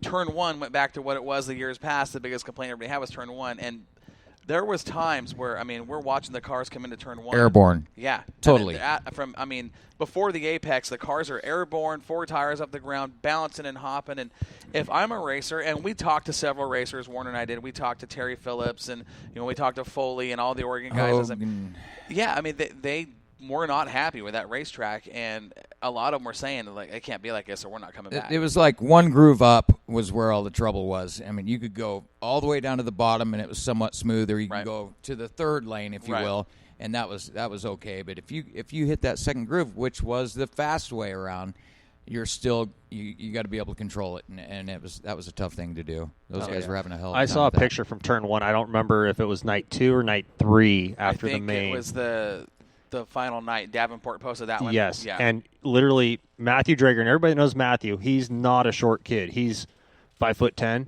turn one went back to what it was the years past. The biggest complaint everybody had was turn one, and there was times where, we're watching the cars come into turn one. Airborne. Yeah. Totally. Before the apex, the cars are airborne, 4 tires up the ground, balancing and hopping. And if I'm a racer, and we talked to several racers, Warner and I did, we talked to Terry Phillips, and, we talked to Foley and all the Oregon guys. They were not happy with that racetrack, and a lot of them were saying, like, it can't be like this or we're not coming back. It was like one groove up was where all the trouble was. I mean, you could go all the way down to the bottom and it was somewhat smooth, or you could go to the third lane, if you will, and that was okay. But if you hit that second groove, which was the fast way around, you're still you got to be able to control it, and that was a tough thing to do. Those guys were having a hell of a time. I saw a picture from turn one. I don't remember if it was night 2 or night 3 after the main. It was the final night. Davenport posted that one. Yes, yeah. And literally Matthew Drager, and everybody knows Matthew. He's not a short kid. He's 5'10",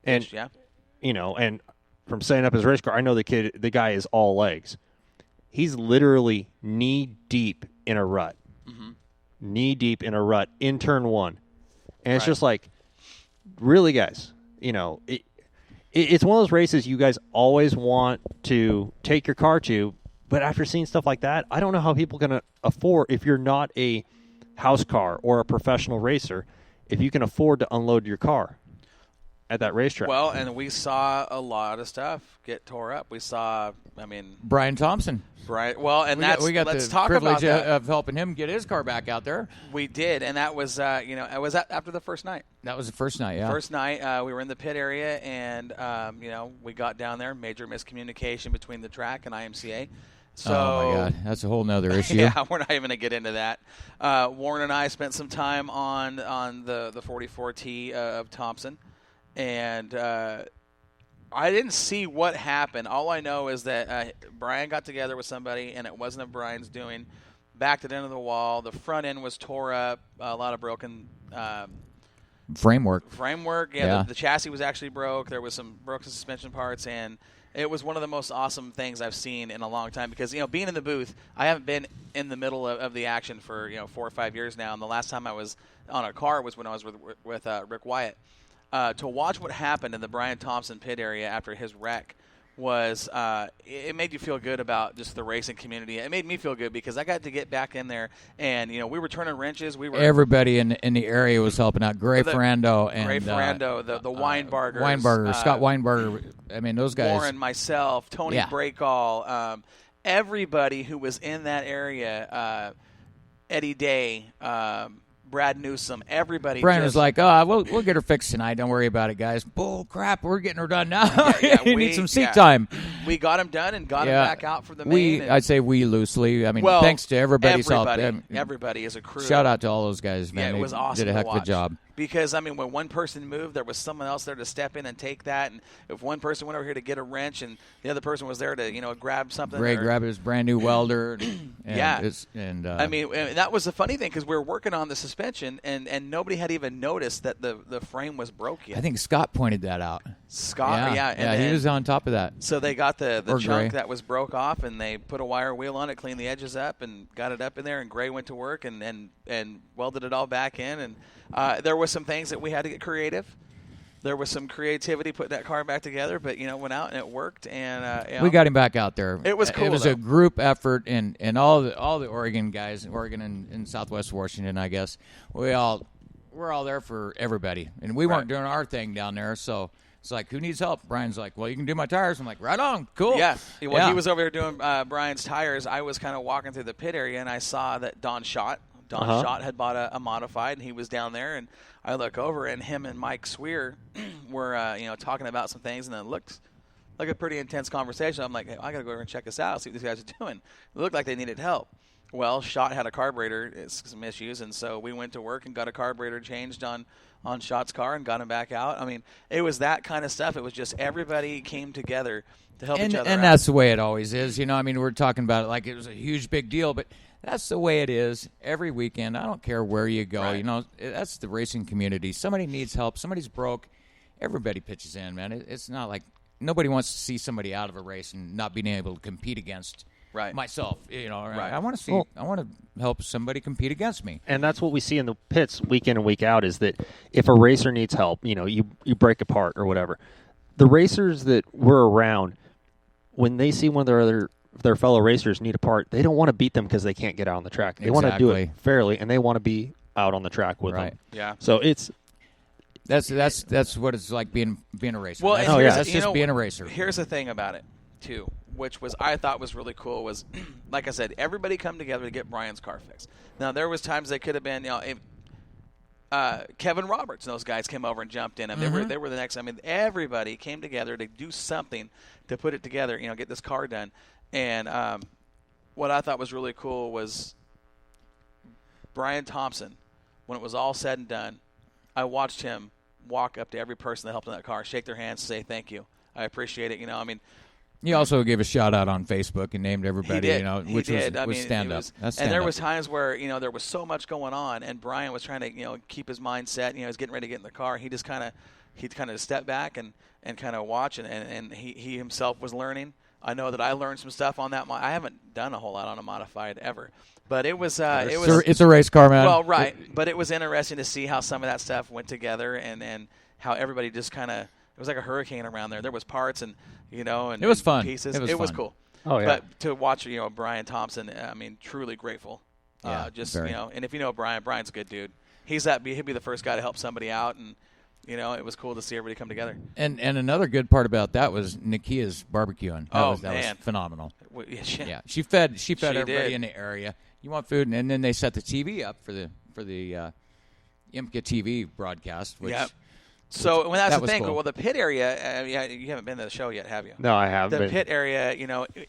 and and from setting up his race car, I know the guy is all legs. He's literally knee deep in a rut. Knee deep in a rut in turn one. And it's just like, really, guys, it's one of those races you guys always want to take your car to, but after seeing stuff like that, I don't know how people can afford, if you're not a house car or a professional racer, if you can afford to unload your car at that racetrack. Well, and we saw a lot of stuff get tore up. We saw, Brian Thompson. Well, and we got let's the talk privilege about that. of helping him get his car back out there. We did, and that was, it was after the first night. That was the first night, yeah. First night, we were in the pit area, and, we got down there, major miscommunication between the track and IMCA. So, oh, my God. That's a whole nother issue. Yeah, we're not even going to get into that. Warren and I spent some time on the 44T of Thompson, and I didn't see what happened. All I know is that Brian got together with somebody, and it wasn't of Brian's doing. Backed it into the wall. The front end was tore up. A lot of broken framework. Yeah. The chassis was actually broke. There was some broken suspension parts, and it was one of the most awesome things I've seen in a long time because, being in the booth, I haven't been in the middle of the action for, 4 or 5 years now, and the last time I was on a car was when I was with Rick Wyatt. To watch what happened in the Brian Thompson pit area after his wreck was it made you feel good about just the racing community. It made me feel good because I got to get back in there, and we were turning wrenches. Everybody in the area was helping out. Gray Ferrando, the Weinbergers, Scott Weinberger. Those guys. Warren, myself, Tony Breakall, everybody who was in that area. Eddie Day. Brad Newsom, everybody. Brian was like, we'll get her fixed tonight. Don't worry about it, guys. Bull crap, we're getting her done now. We need some seat time. We got him done and got him back out for the main. I'd say we loosely. Thanks to everybody's help. Everybody is a crew. Shout out to all those guys, man. It was awesome. Did a heck of a job. Because, when one person moved, there was someone else there to step in and take that. And if one person went over here to get a wrench and the other person was there to, grab something. Ray grabbed his brand new welder. And that was the funny thing because we were working on the suspension and nobody had even noticed that the frame was broke yet. I think Scott pointed that out. Scott, he was on top of that. So they got the chunk that was broke off and they put a wire wheel on it, cleaned the edges up, and got it up in there. And Gray went to work and welded it all back in. And there was some things that we had to get creative. There was some creativity putting that car back together, but went out and it worked. And we got him back out there. It was cool. It was a group effort, and all the Oregon guys, Oregon and Southwest Washington, I guess. We're all there for everybody, and we weren't doing our thing down there, so. It's like, who needs help? Brian's like, well, you can do my tires. I'm like, right on, cool. Yeah. Well, he was over here doing Brian's tires. I was kind of walking through the pit area, and I saw that Don Schott had bought a modified, and he was down there. And I look over, and him and Mike Swear were, talking about some things, and it looked like a pretty intense conversation. I'm like, hey, I got to go over and check this out, see what these guys are doing. It looked like they needed help. Well, Schott had a carburetor, some issues, and so we went to work and got a carburetor changed on Schott's car and got him back out. It was that kind of stuff. It was just everybody came together to help each other out. And that's the way it always is. We're talking about it like it was a huge, big deal, but that's the way it is every weekend. I don't care where you go. Right. That's the racing community. Somebody needs help. Somebody's broke. Everybody pitches in, man. It's not like nobody wants to see somebody out of a race and not being able to compete against myself. Right. I want to see. I want to help somebody compete against me. And that's what we see in the pits week in and week out is that if a racer needs help, you break apart or whatever. The racers that we're around, when they see one of their fellow racers need a part, they don't want to beat them because they can't get out on the track. They want to do it fairly, and they want to be out on the track with them. Yeah. So that's what it's like being a racer. Well, that's just being a racer. Here's the thing about it too, which I thought was really cool was, like I said, everybody come together to get Brian's car fixed. Now there was times they could have been, Kevin Roberts and those guys came over and jumped in, and they were the next. I mean, everybody came together to do something to put it together, get this car done. And what I thought was really cool was Brian Thompson. When it was all said and done, I watched him walk up to every person that helped in that car, shake their hands, say thank you. I appreciate it. He also gave a shout out on Facebook and named everybody. He did. Which was stand up. And there was times where there was so much going on, and Brian was trying to keep his mind set. He was getting ready to get in the car. He just kind of stepped back and kind of watch, and he himself was learning. I know that I learned some stuff on that. I haven't done a whole lot on a modified ever, but it was it's a race car, man. Well, right, but it was interesting to see how some of that stuff went together, and how everybody just kind of, it was like a hurricane around there. There was parts and and it was fun. Pieces. It was cool. Oh yeah. But to watch Brian Thompson, truly grateful. Yeah, and if you know Brian's a good dude. He'd be the first guy to help somebody out, and it was cool to see everybody come together. And another good part about that was Nikia's barbecuing. That was phenomenal. Yeah, she fed everybody in the area. You want food, and then they set the TV up for the IMCA TV broadcast. Which, so when that's the thing. Cool. Well, the pit area, you haven't been to the show yet, have you? No, I haven't. The pit area,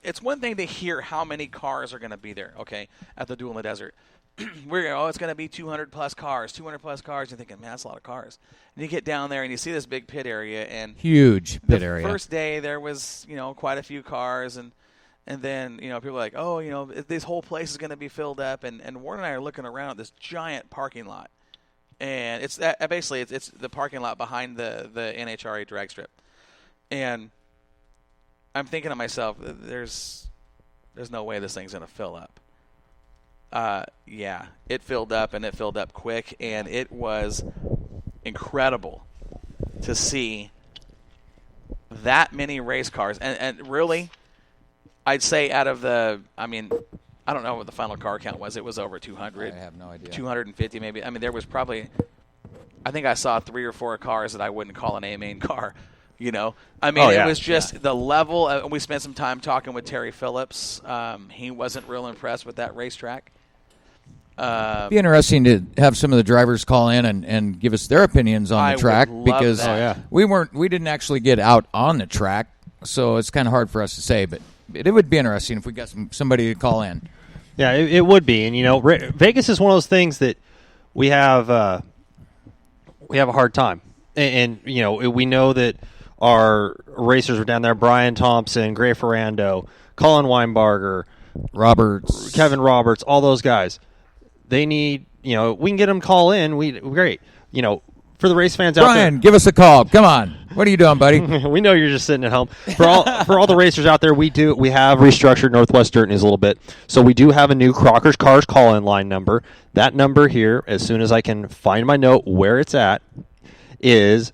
it's one thing to hear how many cars are going to be there. Okay, at the Duel in the Desert. It's going to be 200 plus cars. You're thinking, man, that's a lot of cars. And you get down there and you see this big pit area, and huge pit area. The first day there was quite a few cars, and then people are like, this whole place is going to be filled up, and Warren and I are looking around at this giant parking lot, and it's basically it's the parking lot behind the NHRA drag strip, and I'm thinking to myself, there's no way this thing's going to fill up. It filled up, and it filled up quick, and it was incredible to see that many race cars. And really, I'd say out of I don't know what the final car count was. It was over 200. I have no idea. 250 maybe. There was probably, I think I saw 3 or 4 cars that I wouldn't call an A-main car. It was just the level. We spent some time talking with Terry Phillips. He wasn't real impressed with that racetrack. It'd be interesting to have some of the drivers call in and give us their opinions on the track, because we didn't actually get out on the track, so it's kind of hard for us to say. But it would be interesting if we got somebody to call in. Yeah, it would be, and Vegas is one of those things that we have a hard time, and we know that our racers were down there: Brian Thompson, Gray Ferrando, Colin Weinbarger, Kevin Roberts, all those guys. They need, we can get them to call in. Great. For the race fans out there. Brian, give us a call. Come on. What are you doing, buddy? We know you're just sitting at home. For all the racers out there, we have restructured Northwest Dirt News a little bit. So we do have a new Crocker's Cars call-in line number. That number here, as soon as I can find my note where it's at, is,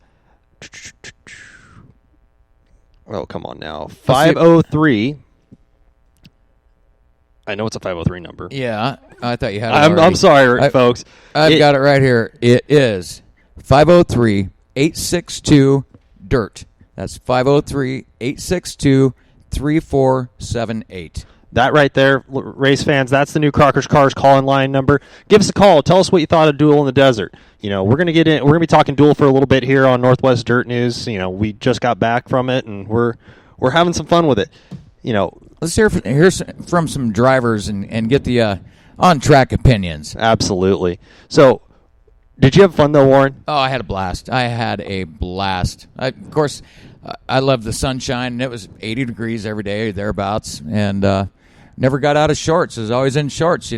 come on now, 503. I know it's a 503 number. Yeah, I thought you had it I'm sorry, folks. I've got it right here. It is 503-862-DIRT. That's 503-862-3478. That right there, race fans, that's the new Crocker's Cars call-in line number. Give us a call. Tell us what you thought of Duel in the Desert. We're going to get in. We're going to be talking Duel for a little bit here on Northwest Dirt News. We just got back from it, and we're having some fun with it. Let's hear from some drivers and get the on-track opinions. Absolutely. So, did you have fun, though, Warren? Oh, I had a blast. Of course, I love the sunshine, and it was 80 degrees every day, thereabouts, and never got out of shorts. I was always in shorts,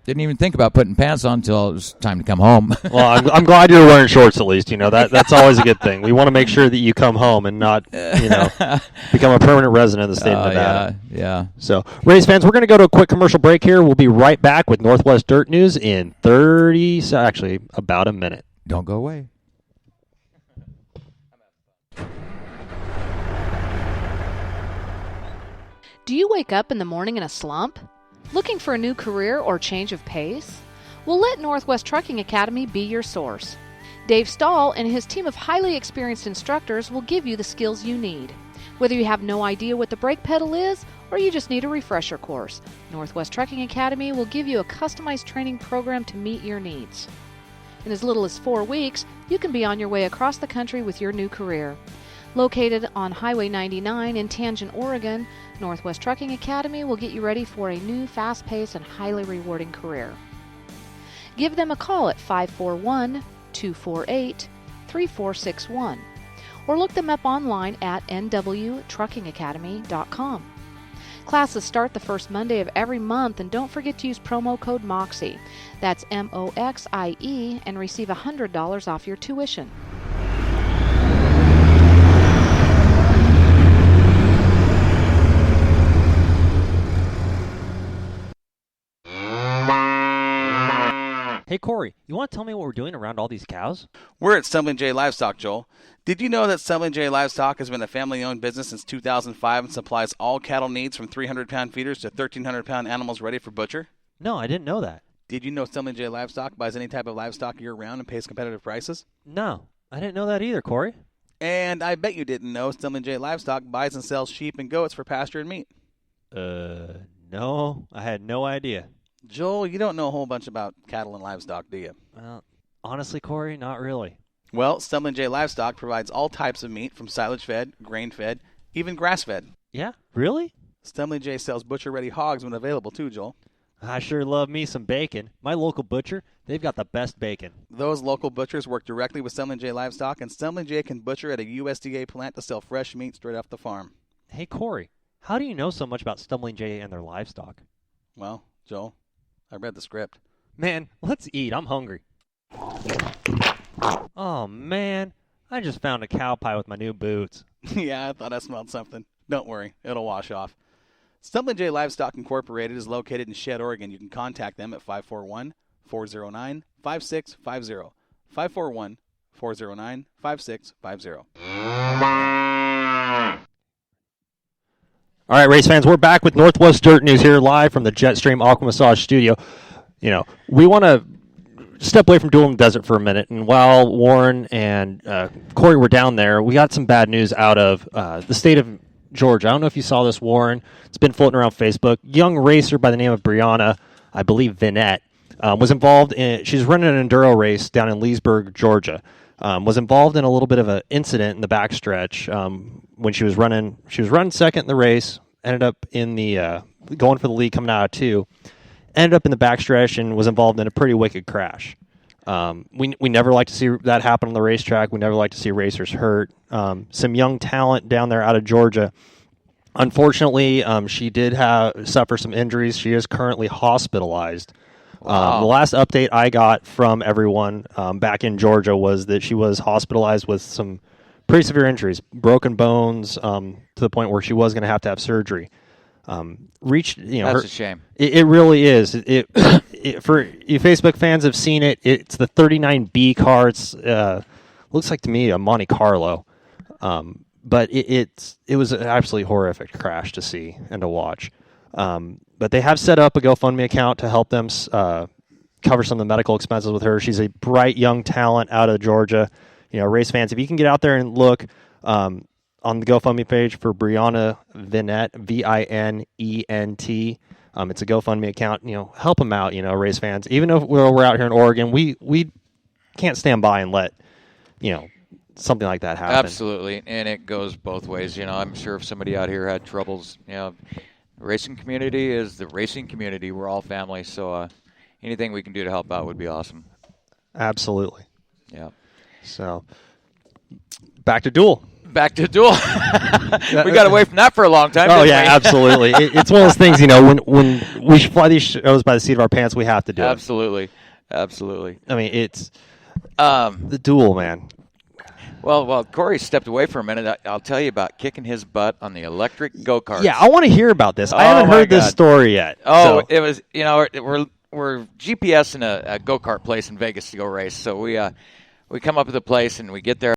Didn't even think about putting pants on until it was time to come home. Well, I'm glad you're wearing shorts at least. That's always a good thing. We want to make sure that you come home and not become a permanent resident of the state of Nevada. Yeah. So, Rays fans, we're going to go to a quick commercial break here. We'll be right back with Northwest Dirt News in about a minute. Don't go away. Do you wake up in the morning in a slump? Looking for a new career or change of pace? Well, let Northwest Trucking Academy be your source. Dave Stahl and his team of highly experienced instructors will give you the skills you need. Whether you have no idea what the brake pedal is or you just need a refresher course, Northwest Trucking Academy will give you a customized training program to meet your needs. In as little as 4 weeks, you can be on your way across the country with your new career. Located on Highway 99 in Tangent, Oregon, Northwest Trucking Academy will get you ready for a new, fast-paced, and highly rewarding career. Give them a call at 541-248-3461 or look them up online at nwtruckingacademy.com. Classes start the first Monday of every month, and don't forget to use promo code MOXIE. That's MOXIE, and receive $100 off your tuition. Hey, Corey, you want to tell me what we're doing around all these cows? We're at Stumbling J Livestock, Joel. Did you know that Stumbling J Livestock has been a family-owned business since 2005 and supplies all cattle needs from 300-pound feeders to 1,300-pound animals ready for butcher? No, I didn't know that. Did you know Stumbling J Livestock buys any type of livestock year-round and pays competitive prices? No, I didn't know that either, Corey. And I bet you didn't know Stumbling J Livestock buys and sells sheep and goats for pasture and meat. No, I had no idea. Joel, you don't know a whole bunch about cattle and livestock, do you? Well, honestly, Corey, not really. Well, Stumbling J Livestock provides all types of meat from silage-fed, grain-fed, even grass-fed. Yeah, really? Stumbling J sells butcher-ready hogs when available too, Joel. I sure love me some bacon. My local butcher, they've got the best bacon. Those local butchers work directly with Stumbling J Livestock, and Stumbling J can butcher at a USDA plant to sell fresh meat straight off the farm. Hey, Corey, how do you know so much about Stumbling J and their livestock? Well, Joel, I read the script. Man, let's eat. I'm hungry. Oh, man. I just found a cow pie with my new boots. Yeah, I thought I smelled something. Don't worry. It'll wash off. Stumbling J Livestock Incorporated is located in Shedd, Oregon. You can contact them at 541-409-5650. 541-409-5650. All right, race fans, we're back with Northwest Dirt News here live from the Jetstream Aqua Massage Studio. We want to step away from Dueling Desert for a minute, and while Warren and Corey were down there, we got some bad news out of the state of Georgia. I don't know if you saw this, Warren. It's been floating around Facebook. Young racer by the name of Brianna, I believe Vinette, was involved in, she's running an enduro race down in Leesburg, Georgia. Was involved in a little bit of an incident in the backstretch when she was running second in the race, ended up in the going for the lead coming out of 2, ended up in the backstretch and was involved in a pretty wicked crash. We never like to see that happen on the racetrack. We never like to see racers hurt. Some young talent down there out of Georgia. Unfortunately, she did suffer some injuries. She is currently hospitalized. Wow. The last update I got from everyone back in Georgia was that she was hospitalized with some pretty severe injuries, broken bones, to the point where she was going to have surgery. That's a shame. It really is. For you Facebook fans have seen it. It's the 39B car. It's looks like to me a Monte Carlo, but it was an absolutely horrific crash to see and to watch. But they have set up a GoFundMe account to help them cover some of the medical expenses with her. She's a bright young talent out of Georgia. Race fans, if you can get out there and look on the GoFundMe page for Brianna Vinette, Vinent. It's a GoFundMe account. Help them out. Race fans. Even if we're out here in Oregon, we can't stand by and let something like that happen. Absolutely, and it goes both ways. I'm sure if somebody out here had troubles, the racing community is the racing community. We're all family, so anything we can do to help out would be awesome. Absolutely. Yeah. So, back to Duel. back to duel. We got away from that for a long time. Oh yeah, we? Absolutely. It's one of those things, when we fly these shows by the seat of our pants, we have to do Absolutely. it. Absolutely. I mean, it's the duel, man. Well, Corey stepped away for a minute. I'll tell you about kicking his butt on the electric go-karts. Yeah, I want to hear about this. I haven't heard this story yet. Oh, so. It was, we're GPS in a go-kart place in Vegas to go race. So we come up with a place and we get there.